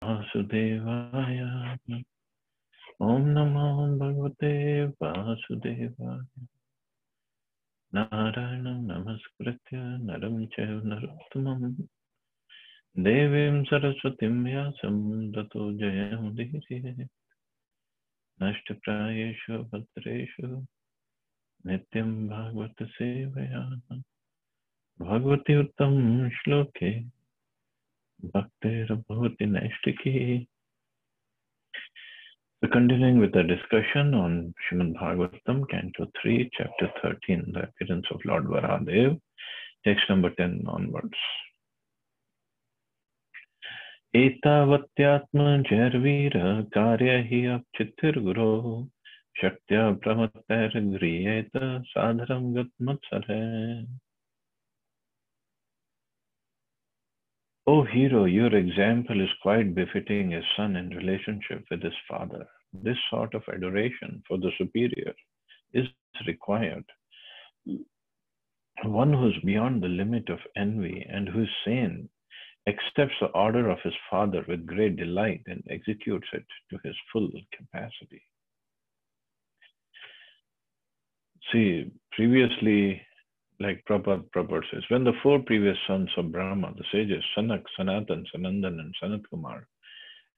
Vasudevaya. Om Namo Bhagavate Vasudevaya. Narayanam Namaskritya Naram Chaiva Narottamam Devim Saraswatim Vyasam Tato Jayam Udhiriyet Nashtaprayeshu Bhadreshu Nityam Bhagavata Sevaya Bhagavati Uttam Shloke Bhaktir Bhavati Naishtiki. So continuing with the discussion on Srimad Bhagavatam, Canto 3, Chapter 13, the appearance of Lord Varahadev, text number 10 onwards. Etavattyatma Jarvira Karya hi apchitir guru Shaktya Pramatter Griyeta Sadharam Gatmatsare. O hero, your example is quite befitting a son in relationship with his father. This sort of adoration for the superior is required. One who is beyond the limit of envy and who is sane accepts the order of his father with great delight and executes it to his full capacity. See, previously, like Prabhupada says, when the four previous sons of Brahma, the sages, Sanak, Sanatan, Sanandan, and Sanat Kumar,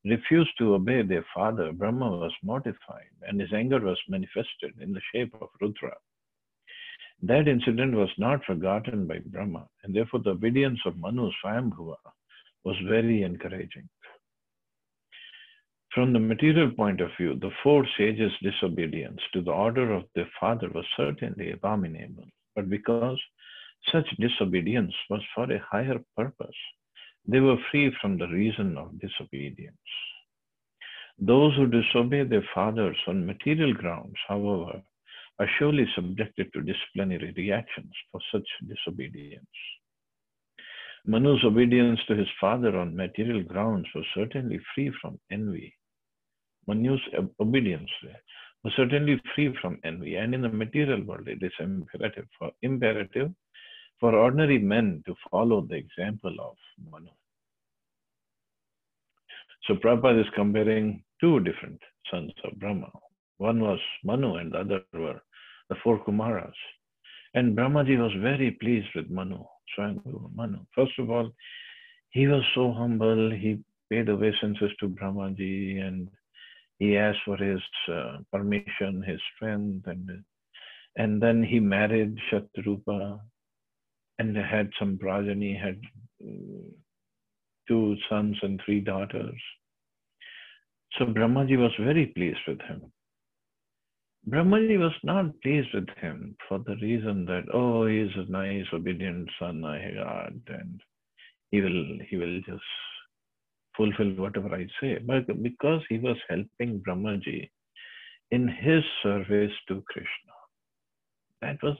refused to obey their father, Brahma was mortified and his anger was manifested in the shape of Rudra. That incident was not forgotten by Brahma, and therefore the obedience of Manu Swayambhuva was very encouraging. From the material point of view, the four sages' disobedience to the order of their father was certainly abominable, but because such disobedience was for a higher purpose, they were free from the reason of disobedience. Those who disobey their fathers on material grounds, however, are surely subjected to disciplinary reactions for such disobedience. Manu's obedience to his father on material grounds was certainly free from envy. Manu's obedience was certainly free from envy, and in the material world it is imperative for ordinary men to follow the example of Manu. So Prabhupada is comparing two different sons of Brahma. One was Manu and the other were the four Kumaras. And Brahmaji was very pleased with Manu, Swayambhuva Manu. First of all, he was so humble, he paid obeisances to Brahmaji and he asked for his permission, his strength, and then he married Shatrupa and had some progeny, had 2 sons and 3 daughters. So Brahmaji was very pleased with him. Brahmaji was not pleased with him for the reason that, oh, he is a nice, obedient son I got, and he will just fulfill whatever I say. But because he was helping Brahmaji in his service to Krishna. That was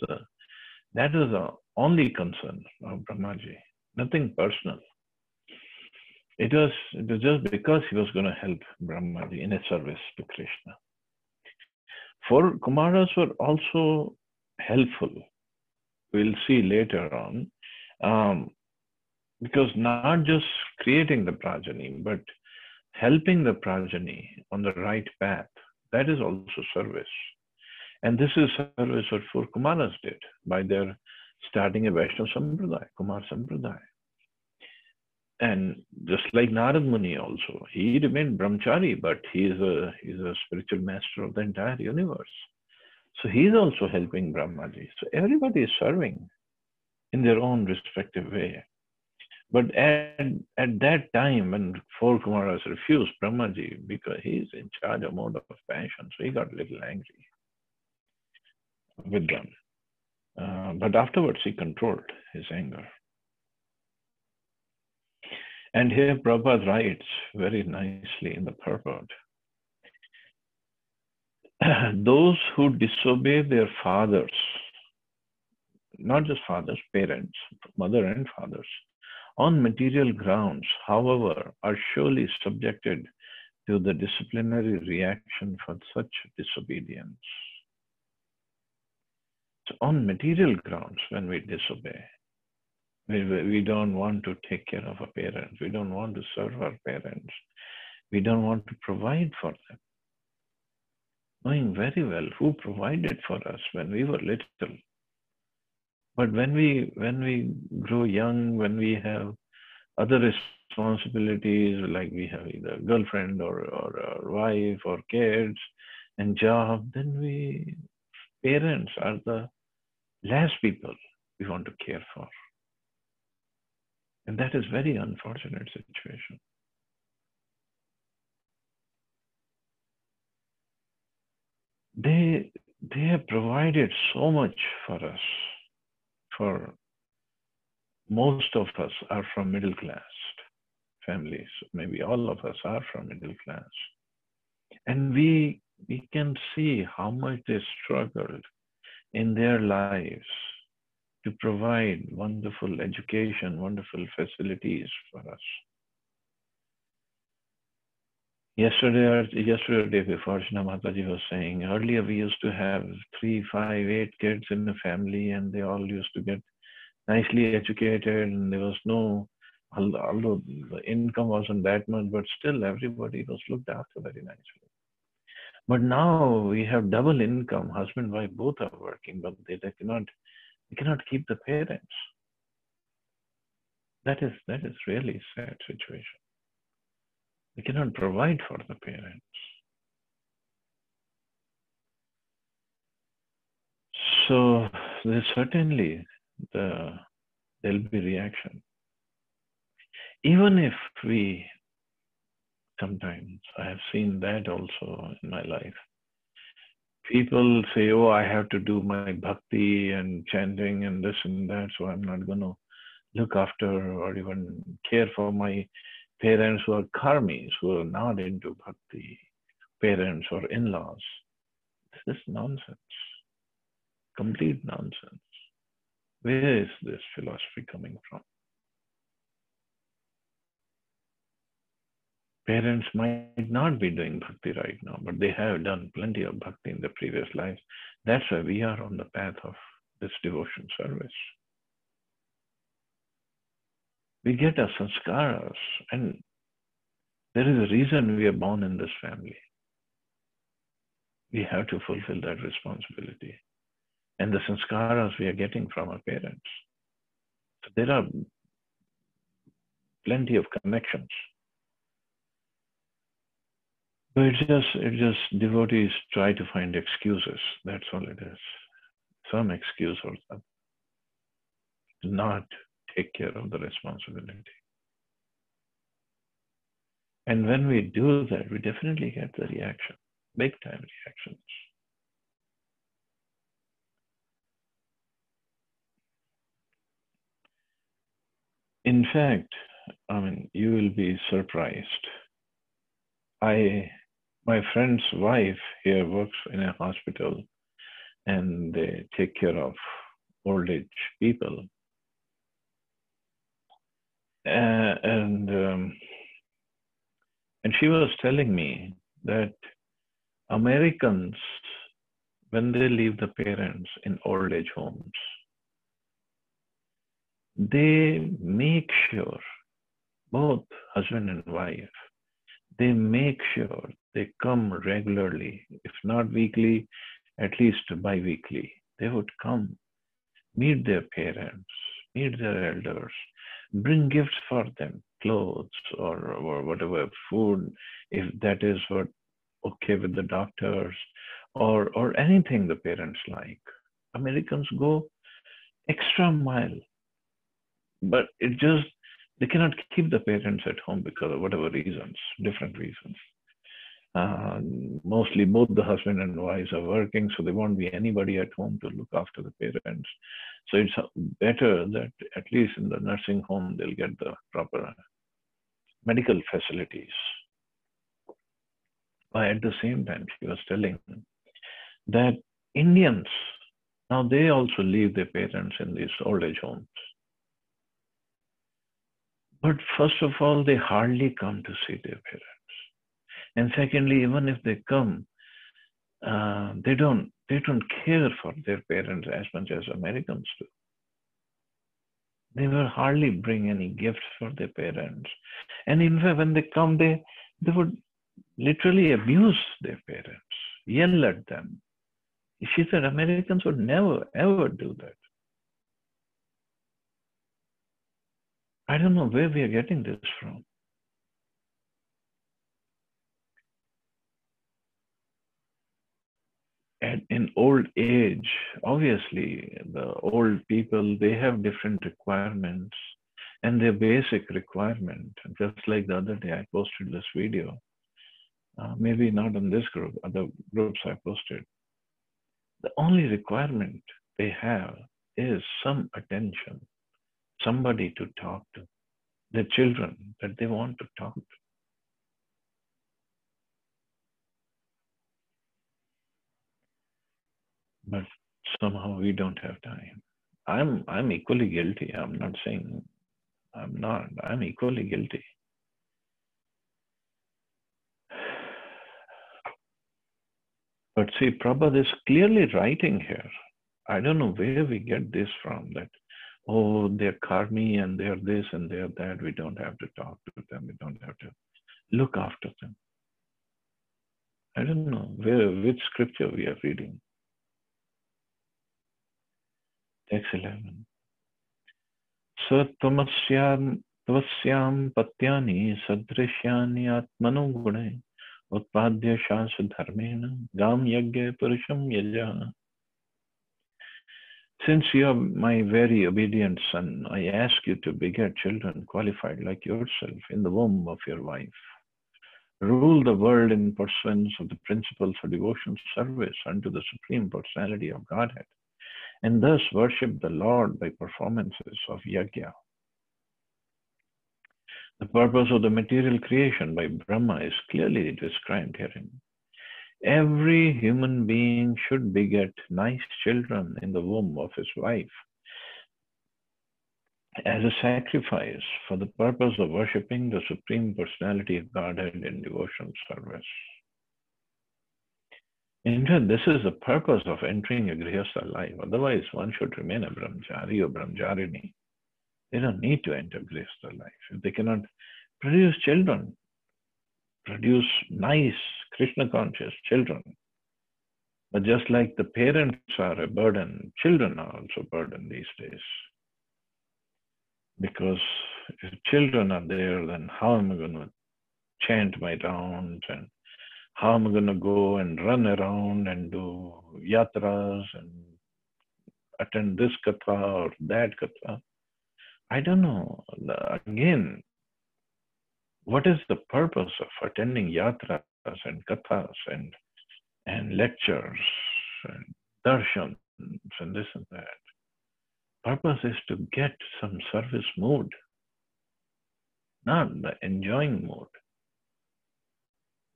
the only concern of Brahmaji, nothing personal. It was just because he was going to help Brahmaji in a service to Krishna. Four Kumaras were also helpful. We'll see later on, because not just creating the progeny, but helping the progeny on the right path, that is also service. And this is service what four Kumaras did by their starting a Vaishnava Sampradaya, Kumar Sampradaya. And just like Narad Muni also, he remained brahmachari, but he is a spiritual master of the entire universe. So he is also helping Brahmaji. So everybody is serving in their own respective way. But at that time, when four Kumaras refused Brahmaji, because he is in charge of mode of passion, so he got a little angry with them. But afterwards, he controlled his anger. And here Prabhupada writes very nicely in the purport. Those who disobey their fathers, not just fathers, parents, mother and fathers, on material grounds, however, are surely subjected to the disciplinary reaction for such disobedience. So on material grounds, when we disobey, we don't want to take care of our parents. We don't want to serve our parents. We don't want to provide for them, knowing very well who provided for us when we were little. But when we grow young, when we have other responsibilities, like we have either girlfriend or a wife or kids and job, then we parents are the last people we want to care for. And that is very unfortunate situation. They have provided so much for us. For most of us are from middle class families. Maybe all of us are from middle class. And we can see how much they struggled in their lives to provide wonderful education, wonderful facilities for us. Yesterday or day before, Shina Mataji was saying, earlier we used to have 3, 5, 8 kids in the family, and they all used to get nicely educated, and there was no, although the income wasn't that much, but still everybody was looked after very nicely. But now we have double income, husband, wife, both are working, but they cannot keep the parents. That is really sad situation. We cannot provide for the parents. So there's certainly there'll be reaction. Even if we, sometimes I have seen that also in my life. People say, oh, I have to do my bhakti and chanting and this and that, so I'm not going to look after or even care for my parents who are karmis, who are not into bhakti, parents or in-laws. This is nonsense, complete nonsense. Where is this philosophy coming from? Parents might not be doing bhakti right now, but they have done plenty of bhakti in the previous lives. That's why we are on the path of this devotion service. We get our sanskaras, and there is a reason we are born in this family. We have to fulfill that responsibility. And the sanskaras we are getting from our parents. So there are plenty of connections. But it's just devotees try to find excuses. That's all it is. Some excuse or something. Not take care of the responsibility. And when we do that, we definitely get the reaction, big time reactions. In fact, I mean, you will be surprised. My friend's wife here works in a hospital, and they take care of old age people. And she was telling me that Americans, when they leave the parents in old age homes, they make sure, both husband and wife, they make sure they come regularly, if not weekly, at least bi-weekly. They would come, meet their parents, meet their elders, bring gifts for them, clothes or whatever, food, if that is what okay with the doctors, or anything the parents like. Americans go extra mile, but it just, they cannot keep the parents at home because of whatever reasons, different reasons. Mostly both the husband and wives are working, so there won't be anybody at home to look after the parents. So it's better that at least in the nursing home, they'll get the proper medical facilities. But at the same time, she was telling that Indians, now they also leave their parents in these old age homes. But first of all, they hardly come to see their parents. And secondly, even if they come, they don't care for their parents as much as Americans do. They will hardly bring any gifts for their parents. And in fact, when they come, they They would literally abuse their parents, yell at them. She said Americans would never, ever do that. I don't know where we are getting this from. And in old age, obviously, the old people, they have different requirements and their basic requirement. Just like the other day, I posted this video. Maybe not on this group, other groups I posted. The only requirement they have is some attention, somebody to talk to, their children that they want to talk to. But somehow we don't have time. I'm equally guilty. I'm not saying I'm not. I'm equally guilty. But see, Prabhupada is clearly writing here. I don't know where we get this from, that, oh, they're karmi and they're this and they're that. We don't have to talk to them. We don't have to look after them. I don't know which scripture we are reading. Text 11. Sattvamasyam patyani sadrishyani atmano gune utpadya shasa dharmena gam yagya purusham yaja. Since you are my very obedient son, I ask you to beget children qualified like yourself in the womb of your wife. Rule the world in pursuance of the principles of devotion service unto the Supreme Personality of Godhead, and thus worship the Lord by performances of yajna. The purpose of the material creation by Brahma is clearly described herein. Every human being should beget nice children in the womb of his wife as a sacrifice for the purpose of worshipping the Supreme Personality of Godhead in devotion service. In fact, this is the purpose of entering a Grihastha life. Otherwise, one should remain a Brahmachari or Brahmacharini. They don't need to enter Grihastha life. If they cannot produce children, produce nice, Krishna-conscious children. But just like the parents are a burden, children are also a burden these days. Because if children are there, then how am I going to chant my rounds, and how am I going to go and run around and do yatras and attend this katha or that katha? I don't know. Again, what is the purpose of attending yatras and kathas and lectures and darshans and this and that? Purpose is to get some service mood, not the enjoying mood.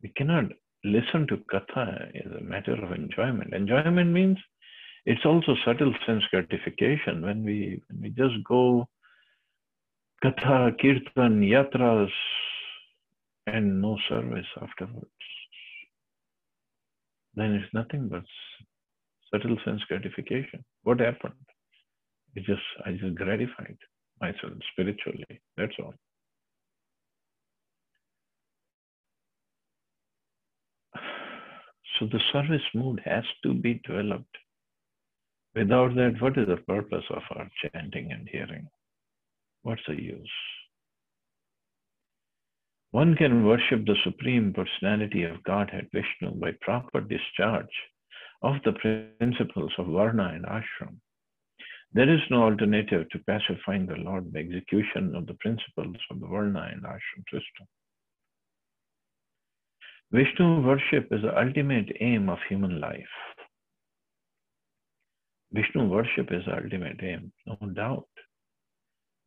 We cannot listen to katha as a matter of enjoyment. Enjoyment means it's also subtle sense gratification. When we just go katha, kirtan, yatras, and no service afterwards, then it's nothing but subtle sense gratification. What happened? I just gratified myself spiritually. That's all. So the service mood has to be developed. Without that, what is the purpose of our chanting and hearing? What's the use? One can worship the Supreme Personality of Godhead Vishnu by proper discharge of the principles of Varna and Ashram. There is no alternative to pacifying the Lord by execution of the principles of the Varna and Ashram system. Vishnu worship is the ultimate aim of human life. Vishnu worship is the ultimate aim, no doubt.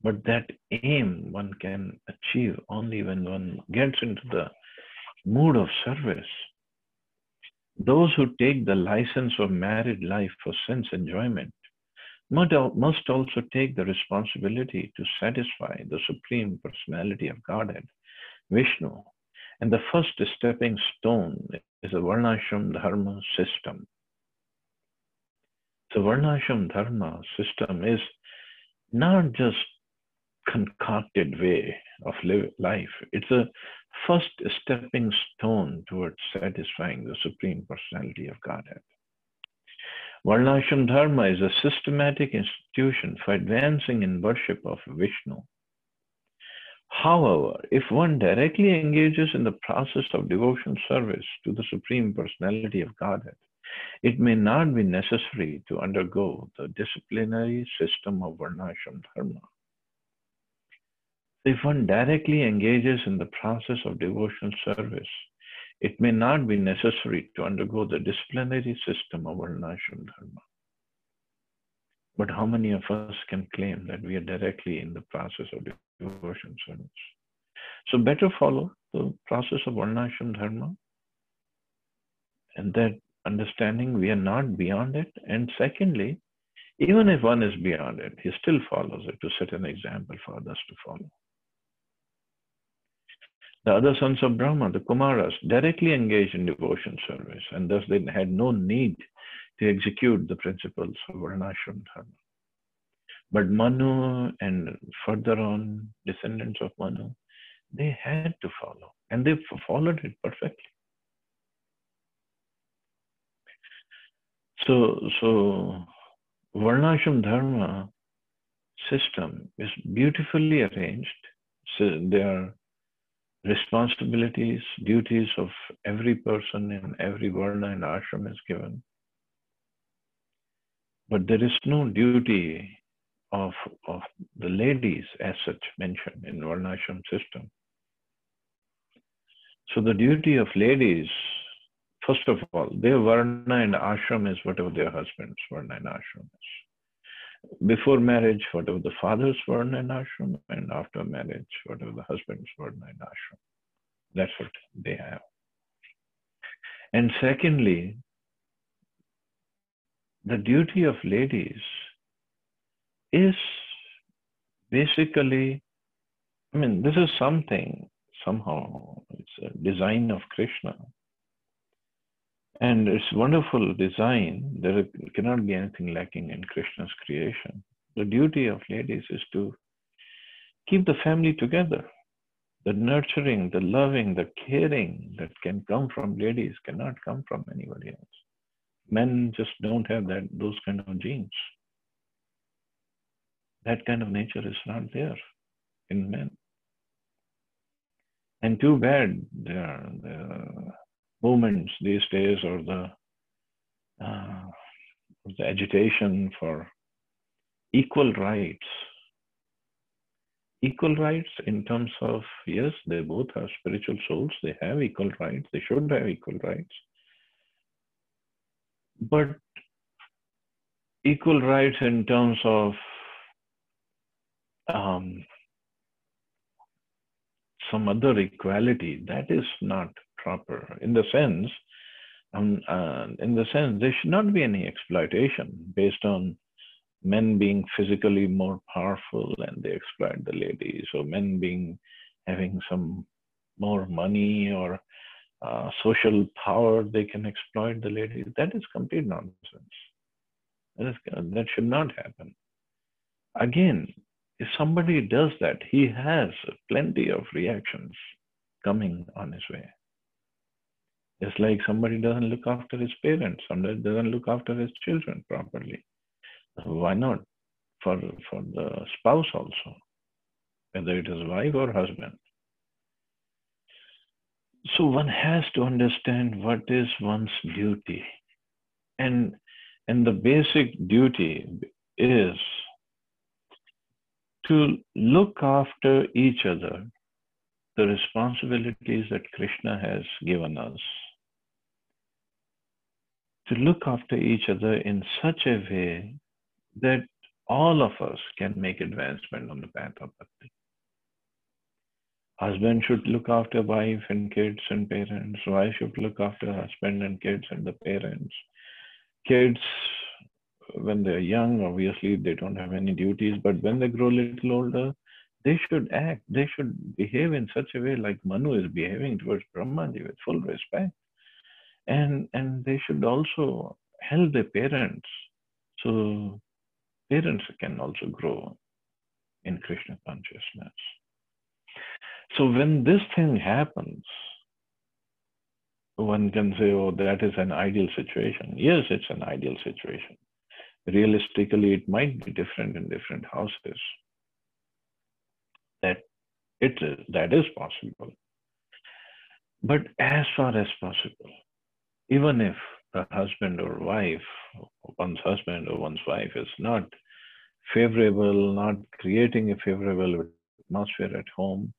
But that aim one can achieve only when one gets into the mood of service. Those who take the license of married life for sense enjoyment must also take the responsibility to satisfy the Supreme Personality of Godhead, Vishnu. And the first stepping stone is the Varnashram Dharma system. The Varnashram Dharma system is not just concocted way of life. It's a first stepping stone towards satisfying the Supreme Personality of Godhead. Varnashram Dharma is a systematic institution for advancing in worship of Vishnu. However, if one directly engages in the process of devotion service to the Supreme Personality of Godhead, it may not be necessary to undergo the disciplinary system of Varnashram Dharma. If one directly engages in the process of devotional service, it may not be necessary to undergo the disciplinary system of Varnashram Dharma. But how many of us can claim that we are directly in the process of devotion service? So better follow the process of Varnashram Dharma, and that understanding we are not beyond it. And secondly, even if one is beyond it, he still follows it to set an example for others to follow. The other sons of Brahma, the Kumaras, directly engaged in devotion service, and thus they had no need to execute the principles of Varnashram Dharma. But Manu and further on, descendants of Manu, they had to follow, and they followed it perfectly. So Varnashram Dharma system is beautifully arranged. So there are responsibilities, duties of every person in every Varna and ashram is given. But there is no duty of the ladies as such mentioned in Varnashram system. So the duty of ladies, first of all, their Varna and ashram is whatever their husband's Varna and ashram is. Before marriage, whatever the father's Varna and ashram, and after marriage, whatever the husband's Varna and ashram. That's what they have. And secondly, the duty of ladies is basically, this is something, somehow, it's a design of Krishna. And it's wonderful design. There cannot be anything lacking in Krishna's creation. The duty of ladies is to keep the family together. The nurturing, the loving, the caring that can come from ladies cannot come from anybody else. Men just don't have those kind of genes. That kind of nature is not there in men. And too bad the movements these days, or the agitation for equal rights. Equal rights in terms of, yes, they both are spiritual souls. They have equal rights. They should have equal rights. But equal rights in terms of some other equality, that is not proper. In the sense, there should not be any exploitation based on men being physically more powerful and they exploit the ladies, or men having some more money or social power, they can exploit the ladies. That is complete nonsense. That should not happen. Again, if somebody does that, he has plenty of reactions coming on his way. It's like somebody doesn't look after his parents, somebody doesn't look after his children properly. Why not? For the spouse also, whether it is wife or husband. So one has to understand what is one's duty. And the basic duty is to look after each other, the responsibilities that Krishna has given us. To look after each other in such a way that all of us can make advancement on the path of bhakti. Husband should look after wife and kids and parents. Wife should look after husband and kids and the parents. Kids, when they're young, obviously they don't have any duties, but when they grow a little older, they should act, they should behave in such a way like Manu is behaving towards Brahmaji with full respect. And they should also help their parents. So parents can also grow in Krishna consciousness. So when this thing happens, one can say, oh, that is an ideal situation. Yes, it's an ideal situation. Realistically, it might be different in different houses. That is possible. But as far as possible, even if the husband or wife, one's husband or one's wife is not favorable, not creating a favorable atmosphere at home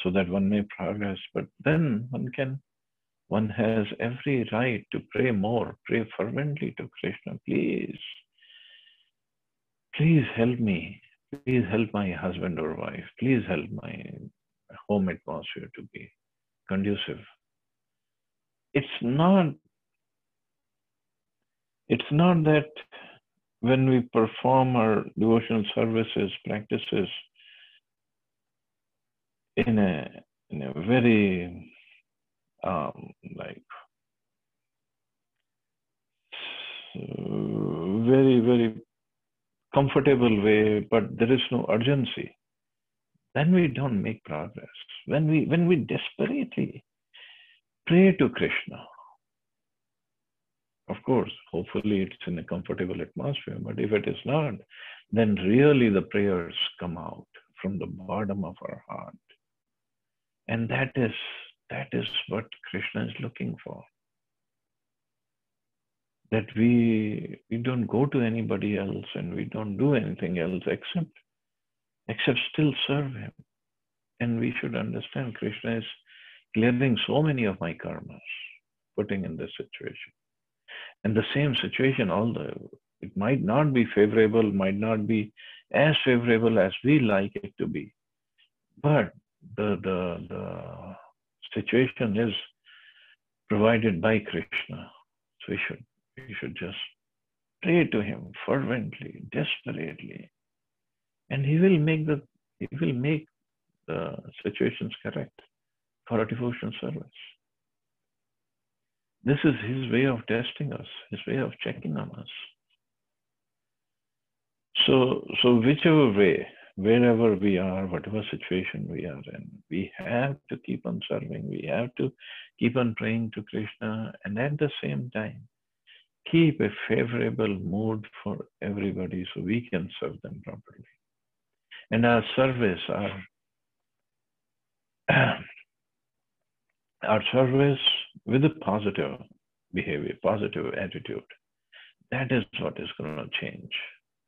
so that one may progress, but then one has every right to pray more, pray fervently to Krishna. Please help me. Please help my husband or wife. Please help my home atmosphere to be conducive. It's not that when we perform our devotional services, practices in a very very comfortable way, but there is no urgency, then we don't make progress. When we desperately pray to Krishna, of course, hopefully it's in a comfortable atmosphere, but if it is not, then really the prayers come out from the bottom of our heart. And that is what Krishna is looking for. That we don't go to anybody else and we don't do anything else except still serve him. And we should understand Krishna is clearing so many of my karmas, putting in this situation. And the same situation, although it might not be favorable, might not be as favorable as we like it to be, but the situation is provided by Krishna. So we should just pray to him fervently, desperately, and he will make the situations correct for a devotional service. This is his way of testing us, his way of checking on us. So whichever way, wherever we are, whatever situation we are in, we have to keep on serving. We have to keep on praying to Krishna, and at the same time, keep a favorable mood for everybody so we can serve them properly. And our service, our service with a positive behavior, positive attitude, that is what is going to change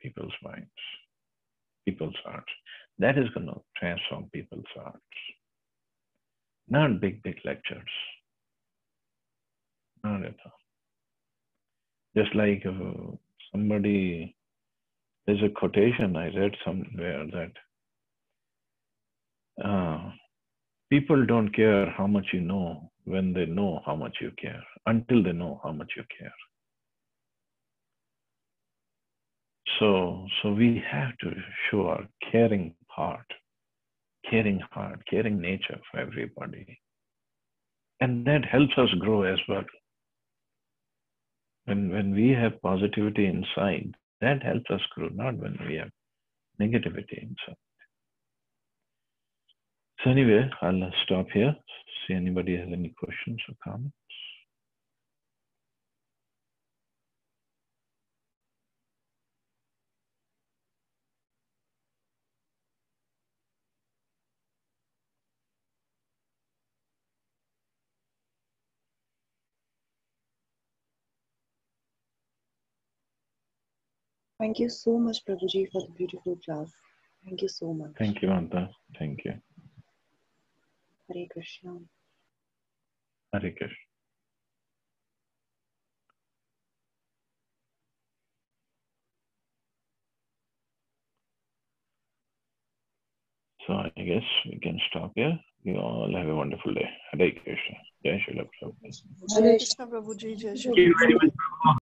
people's minds, people's hearts. That is going to transform people's hearts. Not big lectures. Not at all. Just like somebody, there's a quotation I read somewhere that people don't care how much you know when they know how much you care, until they know how much you care. So we have to show our caring heart, caring nature for everybody. And that helps us grow as well. When we have positivity inside, that helps us grow, not when we have negativity inside. So anyway, I'll stop here. See anybody has any questions or comments. Thank you so much, Prabhuji, for the beautiful class. Thank you so much. Thank you, Manta. Thank you. Hare Krishna. Hare Krishna. So I guess we can stop here. You all have a wonderful day. Hare Krishna. Jai Srila Prabhupada. Hare Krishna, Prabhuji. Jai Shri Krishna.